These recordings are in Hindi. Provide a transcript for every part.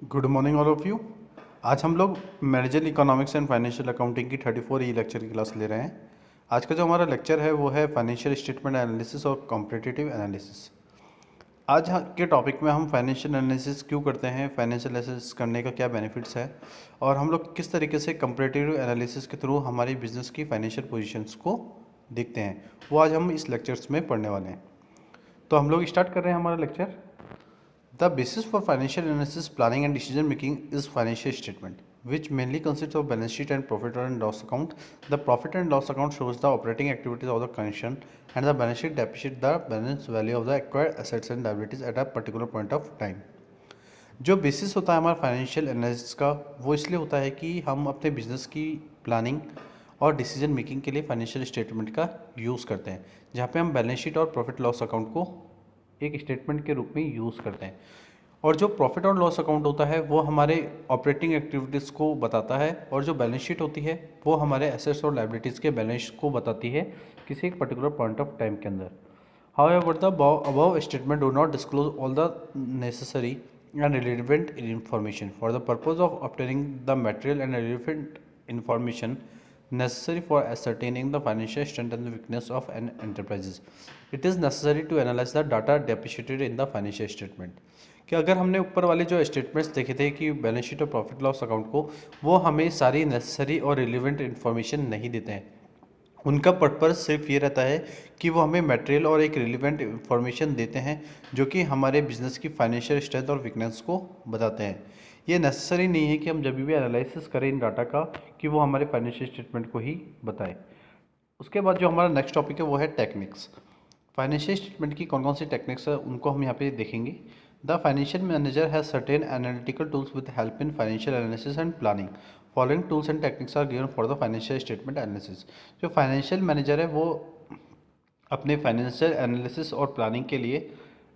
Good morning all of you. आज हम लोग manager economics and financial accounting की 34 ई लेक्चर की क्लास ले रहे हैं। आज का जो हमारा लेक्चर है वो है फाइनेंशियल स्टेटमेंट एनालिसिस और कॉम्पिटिटिव एनालिसिस। आज के टॉपिक में हम फाइनेंशियल एनालिसिस क्यों करते हैं, फाइनेंशियल एनालिसिस करने का क्या बेनिफिट्स है और हम लोग किस तरीके से कंपैरेटिव एनालिसिस के थ्रू हमारी बिजनेस की फाइनेंशियल पोजीशंस को देखते हैं, वो आज हम इस लेक्चर्स में पढ़ने वाले हैं। तो हम लोग स्टार्ट कर रहे हैं हमारा lecture. The basis for financial analysis, planning and decision making is financial statement, which mainly consists of balance sheet and profit and loss account. The profit and loss account shows the operating activities of the concern, and the balance sheet depicts the balance value of the acquired assets and liabilities at a particular point of time. जो बेसिस होता है हमारा फाइनेंशियल एनालिसिस का, वो इसलिए होता है कि हम अपने बिजनेस की प्लानिंग और डिसीजन मेकिंग के लिए फाइनेंशियल स्टेटमेंट का यूज़ करते हैं, जहाँ पे हम बैलेंस शीट और प्रॉफिट लॉस अकाउंट को एक स्टेटमेंट के रूप में यूज़ करते हैं। और जो प्रॉफिट और लॉस अकाउंट होता है वो हमारे ऑपरेटिंग एक्टिविटीज़ को बताता है, और जो बैलेंस शीट होती है वो हमारे एसेट्स और लायबिलिटीज़ के बैलेंस को बताती है किसी एक पर्टिकुलर पॉइंट ऑफ टाइम के अंदर। However, the above statement do not disclose all the necessary and relevant information for the purpose of obtaining the material and relevant information necessary for ascertaining the financial strength and the weakness of an enterprise. It is necessary to analyze the data deposited in the financial statement. कि अगर हमने ऊपर वाले जो स्टेटमेंट्स देखे थे कि बैलेंस शीट और प्रॉफिट लॉस अकाउंट को, वो हमें सारी नेसेसरी और रिलेवेंट इन्फॉर्मेशन नहीं देते हैं। उनका पर्पज़ सिर्फ ये रहता है कि वो हमें मटेरियल और एक रिलेवेंट इन्फॉर्मेशन देते हैं जो कि हमारे बिजनेस की फाइनेंशियल स्ट्रेंथ और वीकनेस को बताते हैं। ये नेसेसरी नहीं है कि हम जब भी एनालिसिस करें इन डाटा का कि वो हमारे फाइनेंशियल स्टेटमेंट को ही बताए। उसके बाद जो हमारा नेक्स्ट टॉपिक है वो है टेक्निक्स। फाइनेंशियल स्टेटमेंट की कौन कौन सी टेक्निक्स है उनको हम यहाँ पे देखेंगे। The financial manager has certain analytical tools with help in financial analysis and planning. Following tools and techniques are given for the financial statement analysis. जो फाइनेंशियल मैनेजर है वो अपने फाइनेंशियल एनालिसिस और प्लानिंग के लिए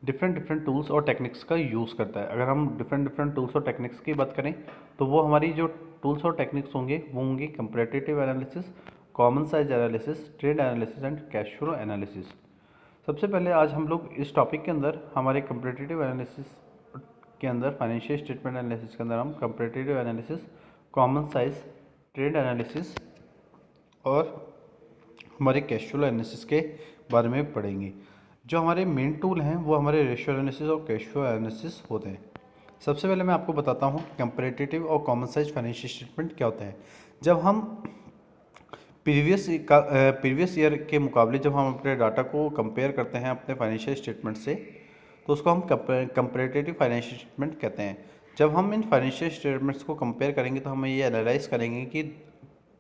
डिफरेंट डिफरेंट टूल्स और टेक्निक्स का यूज़ करता है। अगर हम डिफरेंट डिफरेंट टूल्स और टेक्निक्स की बात करें तो वो हमारी जो टूल्स और टेक्निक्स होंगे वो होंगे comparative analysis, common size analysis, trade analysis and cash flow analysis. सबसे पहले आज हम लोग इस टॉपिक के अंदर हमारे कंपैरेटिव एनालिसिस के अंदर, फाइनेंशियल स्टेटमेंट एनालिसिस के अंदर हम comparative analysis, common size, trade analysis और हमारे कैश फ्लो एनालिसिस के बारे में पढ़ेंगे। जो हमारे मेन टूल हैं वो हमारे रेशियो एनालिसिस और कैश फ्लो एनालिसिस होते हैं। सबसे पहले मैं आपको बताता हूँ कंपैरेटिव और कॉमन साइज फाइनेंशियल स्टेटमेंट क्या होता है। जब हम प्रीवियस ईयर के मुकाबले जब हम अपने डाटा को कंपेयर करते हैं अपने फाइनेंशियल स्टेटमेंट से, तो उसको हम कंपैरेटिव फाइनेंशियल स्टेटमेंट कहते हैं। जब हम इन फाइनेंशियल स्टेटमेंट्स को कंपेयर करेंगे तो हम ये एनालाइज करेंगे कि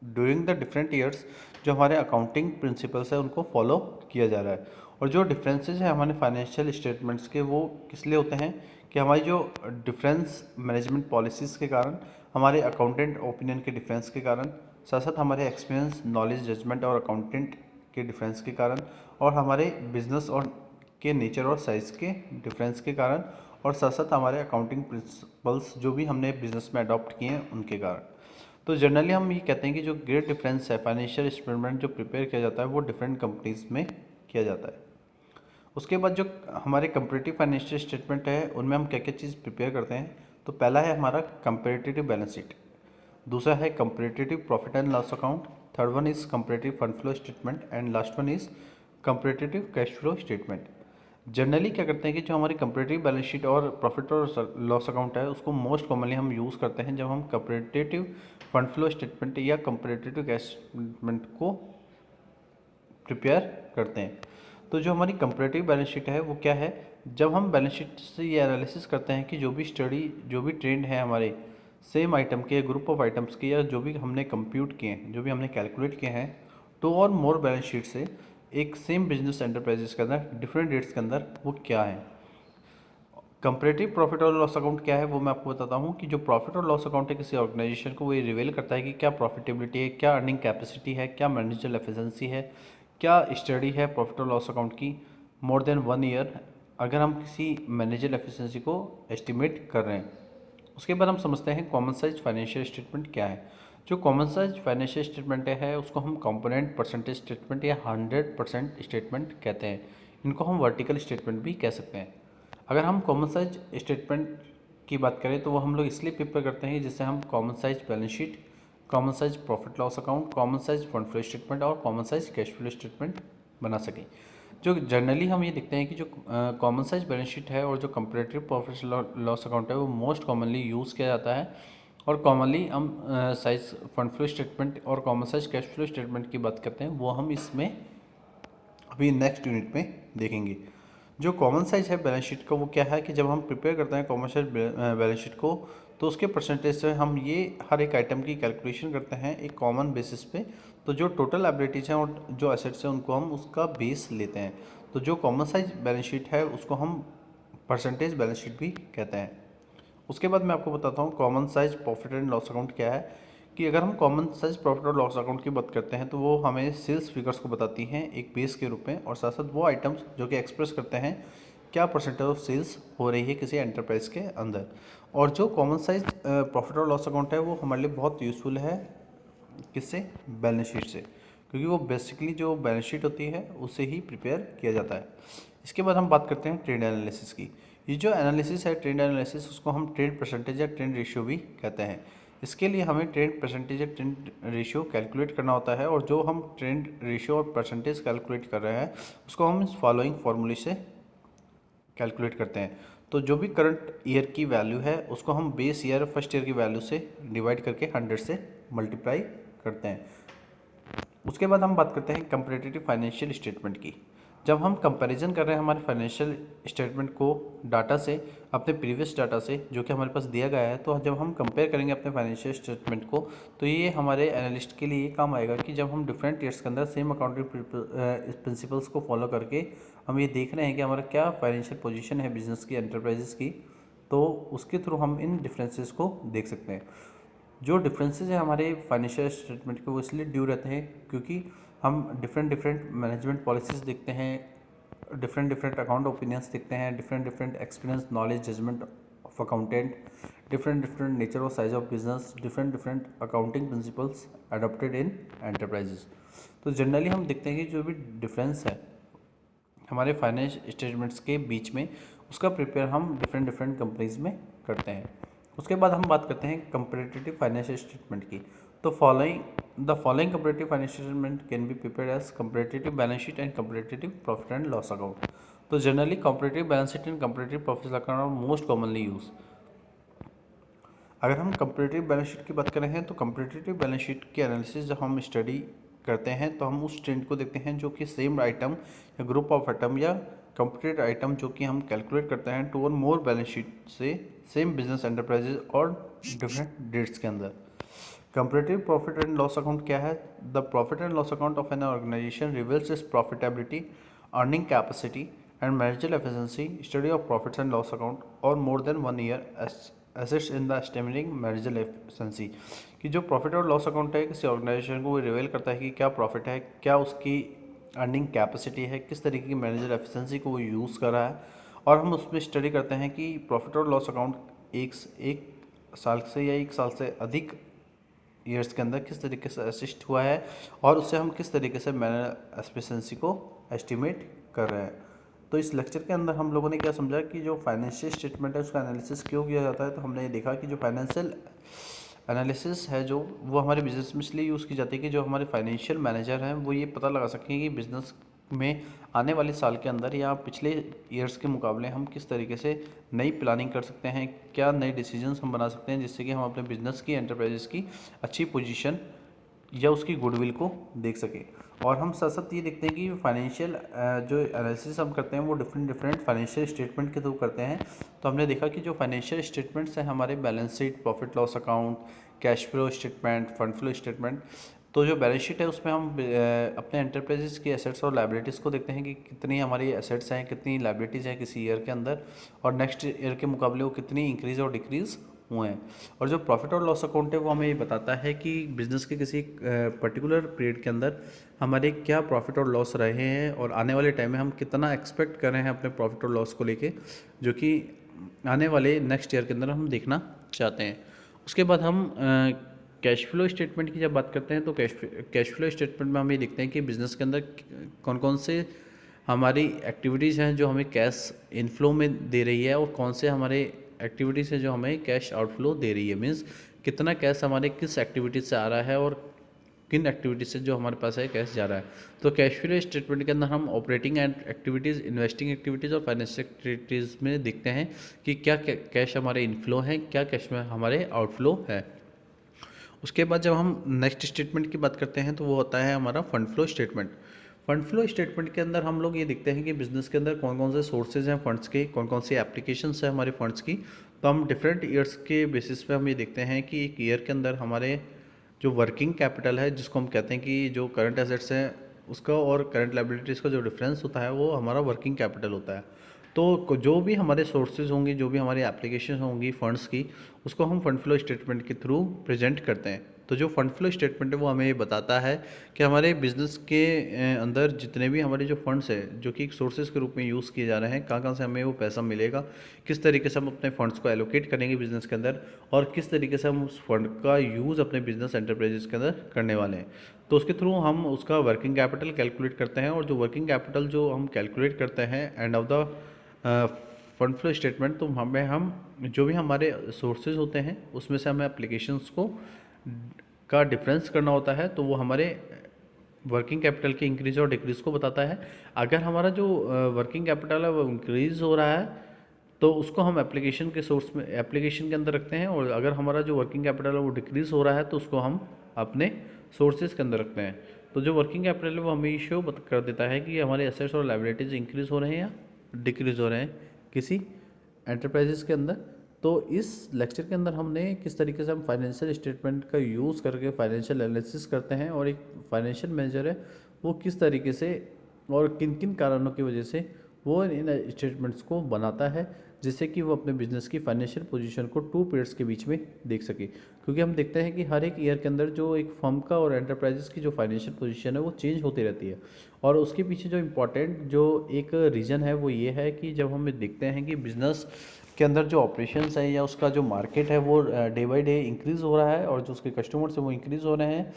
ड्यूरिंग द डिफरेंट ईयर्स जो हमारे अकाउंटिंग प्रिंसिपल्स है उनको फॉलो किया जा रहा है, और जो डिफरेंसेस है हमारे फाइनेंशियल स्टेटमेंट्स के वो किस लिए होते हैं कि हमारी जो डिफरेंस मैनेजमेंट पॉलिसीज़ के कारण, हमारे अकाउंटेंट ओपिनियन के डिफरेंस के कारण, साथ साथ हमारे एक्सपीरियंस, नॉलेज, जजमेंट और अकाउंटेंट के डिफरेंस के कारण, और हमारे बिजनेस और के नेचर और साइज़ के डिफरेंस के कारण, और साथ साथ हमारे अकाउंटिंग प्रिंसिपल्स जो भी हमने बिजनेस में अडॉप्ट किए हैं उनके कारण। तो जनरली हम ये कहते हैं कि जो ग्रेट डिफरेंस है फाइनेंशियल स्टेटमेंट जो प्रिपेयर किया जाता है वो डिफरेंट कंपनीज में किया जाता है। उसके बाद जो हमारे कंपैरेटिव फाइनेंशियल स्टेटमेंट है उनमें हम क्या क्या चीज़ प्रिपेयर करते हैं। तो पहला है हमारा कंपैरेटिव बैलेंस शीट, दूसरा है comparative profit and loss account, third one is comparative fund flow statement and last one is comparative cash flow statement. Generally क्या करते हैं कि जो हमारी कंपैरेटिव बैलेंस शीट और प्रॉफिट और लॉस अकाउंट है उसको मोस्ट कॉमनली हम यूज़ करते हैं जब हम कंपैरेटिव फंड फ्लो स्टेटमेंट या कंपैरेटिव कैश स्टेटमेंट को प्रिपेयर करते हैं। तो जो हमारी कंपैरेटिव बैलेंस शीट है वो क्या है, जब हम बैलेंस शीट से ये एनालिसिस करते हैं कि जो भी ट्रेंड है हमारे सेम आइटम के, ग्रुप ऑफ आइटम्स के, या जो भी हमने कंप्यूट किए हैं, जो भी हमने कैलकुलेट किए हैं, टू और मोर बैलेंस शीट से एक सेम बिजनेस एंटरप्राइजेस के अंदर डिफरेंट डेट्स के अंदर वो क्या है। कंपैरेटिव प्रॉफिट और लॉस अकाउंट क्या है वो मैं आपको बताता हूँ कि जो प्रॉफिट और लॉस अकाउंट है किसी ऑर्गेनाइजेशन को, वो ये रिवील करता है कि क्या प्रॉफिटेबिलिटी है, क्या अर्निंग कैपेसिटी है, क्या मैनेजरल एफिशिएंसी है, क्या स्टडी है प्रॉफिट और लॉस अकाउंट की मोर देन 1 ईयर, अगर हम किसी मैनेजरल एफिशिएंसी को एस्टिमेट कर रहे हैं। उसके बाद हम समझते हैं कॉमन साइज फाइनेंशियल स्टेटमेंट क्या है। जो कॉमन साइज फाइनेंशियल स्टेटमेंट है उसको हम कंपोनेंट परसेंटेज स्टेटमेंट या 100% स्टेटमेंट कहते हैं। इनको हम वर्टिकल स्टेटमेंट भी कह सकते हैं। अगर हम कॉमन साइज स्टेटमेंट की बात करें तो वो हम लोग इसलिए प्रिपेयर करते हैं जिससे हम common size balance sheet, common size profit loss account, common size fund flow statement और common size cash flow statement बना सकें। जो जनरली हम ये देखते हैं कि जो कॉमन साइज बैलेंस शीट है और जो कंपैरेटिव प्रॉफिट लॉस अकाउंट है वो मोस्ट कॉमनली यूज़ किया जाता है। और कॉमनली हम साइज फंड फ्लो स्टेटमेंट और common size cash flow statement की बात करते हैं, वो हम इसमें अभी नेक्स्ट यूनिट में देखेंगे। जो कॉमन साइज है बैलेंस शीट का वो क्या है कि जब हम प्रिपेयर करते हैं कॉमन साइज बैलेंस शीट को तो उसके परसेंटेज से हम ये हर एक आइटम की कैलकुलेशन करते हैं एक कॉमन बेसिस पे। तो जो टोटल लायबिलिटीज़ हैं और जो एसेट्स हैं उनको हम उसका बेस लेते हैं। तो जो कॉमन साइज बैलेंस शीट है उसको हम परसेंटेज बैलेंस शीट भी कहते हैं। उसके बाद मैं आपको बताता हूँ common size profit and loss account क्या है। कि अगर हम कॉमन साइज प्रॉफिट और लॉस अकाउंट की बात करते हैं तो वो हमें सेल्स फिगर्स को बताती हैं एक बेस के रूप में, और साथ साथ वो आइटम्स जो कि एक्सप्रेस करते हैं क्या परसेंटेज ऑफ सेल्स हो रही है किसी एंटरप्राइज के अंदर। और जो कॉमन साइज प्रॉफिट और लॉस अकाउंट है वो हमारे लिए बहुत यूज़फुल है, किससे, बैलेंस शीट से, क्योंकि वो बेसिकली जो बैलेंस शीट होती है उससे ही प्रिपेयर किया जाता है। इसके बाद हम बात करते हैं ट्रेंड एनालिसिस की। ये जो एनालिसिस है ट्रेंड एनालिसिस उसको हम ट्रेंड परसेंटेज या ट्रेंड रेशियो भी कहते हैं। इसके लिए हमें ट्रेंड परसेंटेज या ट्रेंड रेशियो कैलकुलेट करना होता है, और जो हम ट्रेंड रेशियो और परसेंटेज कैलकुलेट कर रहे हैं उसको हम इस फॉलोइंग फार्मूले से कैलकुलेट करते हैं। तो जो भी करंट ईयर की वैल्यू है उसको हम बेस ईयर फर्स्ट ईयर की वैल्यू से डिवाइड करके 100 से मल्टीप्लाई करते हैं। उसके बाद हम बात करते हैं कंपैरेटिव फाइनेंशियल स्टेटमेंट की। जब हम कंपैरिजन कर रहे हैं हमारे फाइनेंशियल स्टेटमेंट को डाटा से, अपने प्रीवियस डाटा से जो कि हमारे पास दिया गया है, तो जब हम कंपेयर करेंगे अपने फाइनेंशियल स्टेटमेंट को तो ये हमारे एनालिस्ट के लिए काम आएगा कि जब हम डिफरेंट ईयर्स के अंदर सेम अकाउंटिंग प्रिंसिपल्स को फॉलो करके हम ये देख रहे हैं कि हमारा क्या फाइनेंशियल पोजीशन है बिजनेस की, एंटरप्राइजेस की, तो उसके थ्रू हम इन डिफरेंसेस को देख सकते हैं। जो डिफरेंसेस हैं हमारे फाइनेंशियल स्टेटमेंट के वो इसलिए ड्यू रहते हैं क्योंकि हम डिफरेंट मैनेजमेंट पॉलिसीज़ देखते हैं, डिफरेंट अकाउंट ओपिनियंस देखते हैं, different experience knowledge judgement of accountant, different nature और size of business, different accounting principles adopted in enterprises. तो जनरली हम देखते हैं कि जो भी डिफरेंस है हमारे फाइनेंस स्टेटमेंट्स के बीच में उसका प्रिपेयर हम डिफरेंट कंपनीज में करते हैं। उसके बाद हम बात करते हैं कंपैरेटिव फाइनेंशियल स्टेटमेंट की। तो the following comparative financial statement can be prepared as comparative balance sheet and comparative profit and loss account. तो generally comparative balance sheet and comparative profit account are most commonly use. अगर हम कंपैरेटिव बैलेंस शीट की बात करें हैं तो कंपैरेटिव बैलेंस शीट की एनालिसिस जब हम स्टडी करते हैं तो हम उस ट्रेंड को देखते हैं जो कि सेम आइटम या ग्रुप ऑफ आइटम या कंप्लीट आइटम जो कि हम कैलकुलेट करते हैं to one more balance sheet से सेम बिजनेस एंटरप्राइजेज और डिफरेंट डेट्स के अंदर। Comparative profit and loss account क्या है? The profit and loss account of an organisation reveals its profitability, earning capacity and managerial efficiency, study of profits and loss account और more than 1 year assets in the estimating managerial efficiency. कि जो प्रॉफिट और लॉस अकाउंट है किसी ऑर्गेनाइजेशन को वो रिवील करता है कि क्या प्रॉफिट है, क्या उसकी अर्निंग कैपेसिटी है, किस तरीके की मैनेजर एफिशिएंसी को वो यूज़ कर रहा है। और हम उसमें स्टडी करते हैं कि प्रॉफिट और लॉस अकाउंट एक साल से या 1 साल से अधिक ईयर्स के अंदर किस तरीके से असिस्ट हुआ है और उससे हम किस तरीके से मैनेजर एफिशिएंसी को एस्टिमेट कर रहे हैं। तो इस लेक्चर के अंदर हम लोगों ने क्या समझा कि जो फाइनेंशियल स्टेटमेंट है उसका एनालिसिस क्यों किया जाता है। तो हमने ये देखा कि जो फाइनेंशियल एनालिसिस है जो वो हमारे बिजनेस में इसलिए यूज़ की जाती है कि जो हमारे फाइनेंशियल मैनेजर हैं वो ये पता लगा सकें कि बिज़नेस में आने वाले साल के अंदर या पिछले ईयर्स के मुकाबले हम किस तरीके से नई प्लानिंग कर सकते हैं, क्या नए डिसीजंस हम बना सकते हैं जिससे कि हम अपने बिजनेस की, एंटरप्राइजेस की अच्छी पोजीशन या उसकी गुडविल को देख सकें। और हम साथ साथ ये देखते हैं कि फाइनेंशियल जो एनालिसिस हम करते हैं वो डिफरेंट फाइनेंशियल स्टेटमेंट के थ्रू करते हैं। तो हमने देखा कि जो फाइनेंशियल स्टेटमेंट्स हैं हमारे balance sheet, profit loss account, cash flow statement, fund flow statement, तो जो बैलेंस शीट है उसमें हम अपने एंटरप्राइजेस की एसेट्स और लायबिलिटीज़ को देखते हैं कि कितनी हमारी एसेट्स हैं, कितनी लायबिलिटीज़ हैं किसी ईयर के अंदर, और नेक्स्ट ईयर के मुकाबले वो कितनी इंक्रीज़ और डिक्रीज़ हुए हैं। और जो प्रॉफिट और लॉस अकाउंट है वो हमें ये बताता है कि बिज़नेस के किसी पर्टिकुलर पीरियड के अंदर हमारे क्या प्रॉफिट और लॉस रहे हैं और आने वाले टाइम में हम कितना एक्सपेक्ट कर रहे हैं अपने प्रॉफिट और लॉस को लेके, जो कि आने वाले नेक्स्ट ईयर के अंदर हम देखना चाहते हैं। उसके बाद हम कैश फ्लो स्टेटमेंट की जब बात करते हैं तो कैश फ्लो स्टेटमेंट में हम ये देखते हैं कि बिज़नेस के अंदर कौन कौन से हमारी एक्टिविटीज़ हैं जो हमें कैश इनफ्लो में दे रही है और कौन से हमारे एक्टिविटी से जो हमें कैश आउटफ्लो दे रही है, मीन्स कितना कैश हमारे किस एक्टिविटी से आ रहा है और किन एक्टिविटीज से जो हमारे पास है कैश जा रहा है। तो कैश फ्लो स्टेटमेंट के अंदर हम ऑपरेटिंग एक्टिविटीज़, इन्वेस्टिंग एक्टिविटीज़ और फाइनेंशियल एक्टिविटीज़ में देखते हैं कि क्या कैश हमारे इनफ्लो हैं, क्या कैश में हमारे आउटफ्लो है। उसके बाद जब हम नेक्स्ट स्टेटमेंट की बात करते हैं तो वो होता है हमारा fund flow statement. Fund flow statement के अंदर हम लोग ये देखते हैं कि बिजनेस के अंदर कौन कौन से सोर्सेज हैं फंड्स के, कौन कौन सी एप्लीकेशंस है हमारे फंड्स की। तो हम डिफरेंट ईयर्स के बेसिस पे हम ये देखते हैं कि एक ईयर के अंदर हमारे जो वर्किंग कैपिटल है, जिसको हम कहते हैं कि जो करंट एसेट्स हैं उसका और करंट लायबिलिटीज़ का जो डिफरेंस होता है वो हमारा वर्किंग कैपिटल होता है। तो जो भी हमारे सोर्सेज होंगी, जो भी हमारी एप्लीकेशन होंगी फंड्स की, उसको हम फंड फ्लो स्टेटमेंट के थ्रू प्रेजेंट करते हैं। तो जो फंड फ्लो स्टेटमेंट है वो हमें ये बताता है कि हमारे बिजनेस के अंदर जितने भी हमारे जो फंड्स हैं जो कि एक सोर्सेज के रूप में यूज़ किए जा रहे हैं, कहाँ कहाँ से हमें वो पैसा मिलेगा, किस तरीके से हम अपने फंड्स को एलोकेट करेंगे बिजनेस के अंदर, और किस तरीके से हम उस फंड का यूज़ अपने बिजनेस एंटरप्राइजेस के अंदर करने वाले हैं। तो उसके थ्रू हम उसका वर्किंग कैपिटल कैलकुलेट करते हैं, और जो वर्किंग कैपिटल जो हम कैलकुलेट करते हैं end of the fund flow statement, तो हमें हम जो भी हमारे सोर्सेज होते हैं उसमें से हमें एप्लीकेशंस को का डिफरेंस करना होता है, तो वो हमारे वर्किंग कैपिटल के इंक्रीज और डिक्रीज़ को बताता है। अगर हमारा जो वर्किंग कैपिटल है वो इंक्रीज़ हो रहा है तो उसको हम एप्लीकेशन के सोर्स में, एप्लीकेशन के अंदर रखते हैं, और अगर हमारा जो वर्किंग कैपिटल है वो डिक्रीज़ हो रहा है तो उसको हम अपने सोर्सेज के अंदर रखते हैं। तो जो वर्किंग कैपिटल है वो हमें शो कर देता है कि हमारे एसेट्स और लायबिलिटीज़ इंक्रीज़ हो रहे हैं या डिक्रीज़ हो रहे हैं किसी एंटरप्राइजेस के अंदर। तो इस लेक्चर के अंदर हमने किस तरीके से हम फाइनेंशियल स्टेटमेंट का यूज़ करके फाइनेंशियल एनालिसिस करते हैं, और एक फाइनेंशियल मैनेजर है वो किस तरीके से और किन किन कारणों की वजह से वो इन स्टेटमेंट्स को बनाता है, जिससे कि वो अपने बिजनेस की फाइनेंशियल पोजीशन को 2 पीरियड्स के बीच में देख सके। क्योंकि हम देखते हैं कि हर एक ईयर के अंदर जो एक फर्म का और एंटरप्राइजेस की जो फाइनेंशियल पोजीशन है वो चेंज होती रहती है, और उसके पीछे जो इम्पोर्टेंट जो एक रीज़न है वो ये है कि जब हम देखते हैं कि बिज़नेस के अंदर जो ऑपरेशंस है या उसका जो मार्केट है वो डे बाई डे इंक्रीज़ हो रहा है, और जो उसके कस्टमर्स हैं वो इंक्रीज़ हो रहे हैं,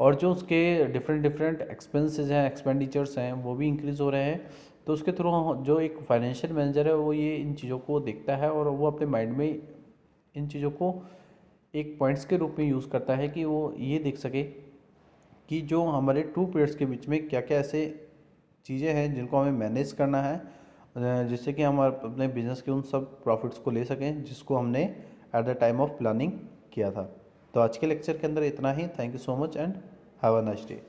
और जो उसके डिफरेंट एक्सपेंसेस हैं, एक्सपेंडिचर्स हैं, वो भी इंक्रीज़ हो रहे हैं। तो उसके थ्रू जो एक फाइनेंशियल मैनेजर है वो ये इन चीज़ों को देखता है, और वो अपने माइंड में इन चीज़ों को एक पॉइंट्स के रूप में यूज़ करता है कि वो ये देख सके कि जो हमारे 2 पीरियड्स के बीच में क्या क्या ऐसे चीज़ें हैं जिनको हमें मैनेज करना है, जिससे कि हम अपने बिजनेस के उन सब प्रॉफिट्स को ले सकें जिसको हमने at the time of planning किया था। तो आज के लेक्चर के अंदर इतना ही। Thank you so much and have a nice day.